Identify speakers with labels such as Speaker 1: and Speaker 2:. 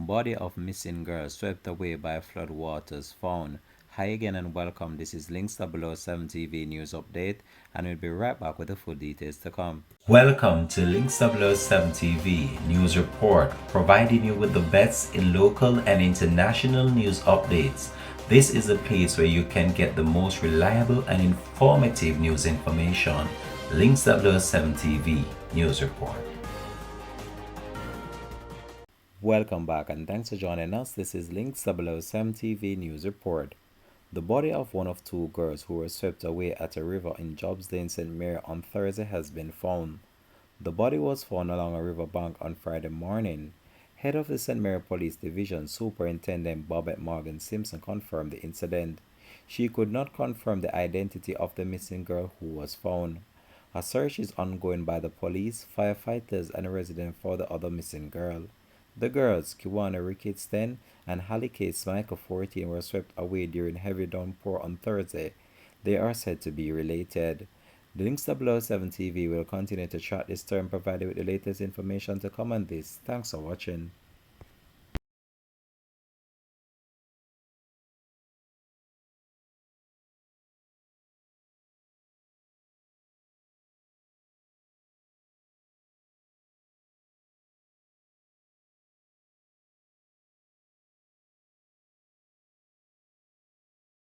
Speaker 1: Body of missing girl swept away by flood waters found. Hi again and welcome. This is Links 007 TV News Update, and we'll be right back with the full details to come. Welcome to Links 007 TV News Report, providing you with the best in local and international news updates. This is a place where you can get the most reliable and informative news information. Links 007 TV News Report. Welcome back and thanks for joining us. This is Links 007 TV News Report. The body of one of two girls who were swept away at a river in Jobsdale, St. Mary on Thursday has been found. The body was found along a riverbank on Friday morning. Head of the St. Mary Police Division, Superintendent Bobette Morgan Simpson, confirmed the incident. She could not confirm the identity of the missing girl who was found. A search is ongoing by the police, firefighters, and a resident for the other missing girl. The girls, Kiwana Ricketts 10 and Hallie Kate Michael 14, were swept away during heavy downpour on Thursday. They are said to be related. The Links 007 TV will continue to track this story and provide you with the latest information to come on this. Thanks for watching.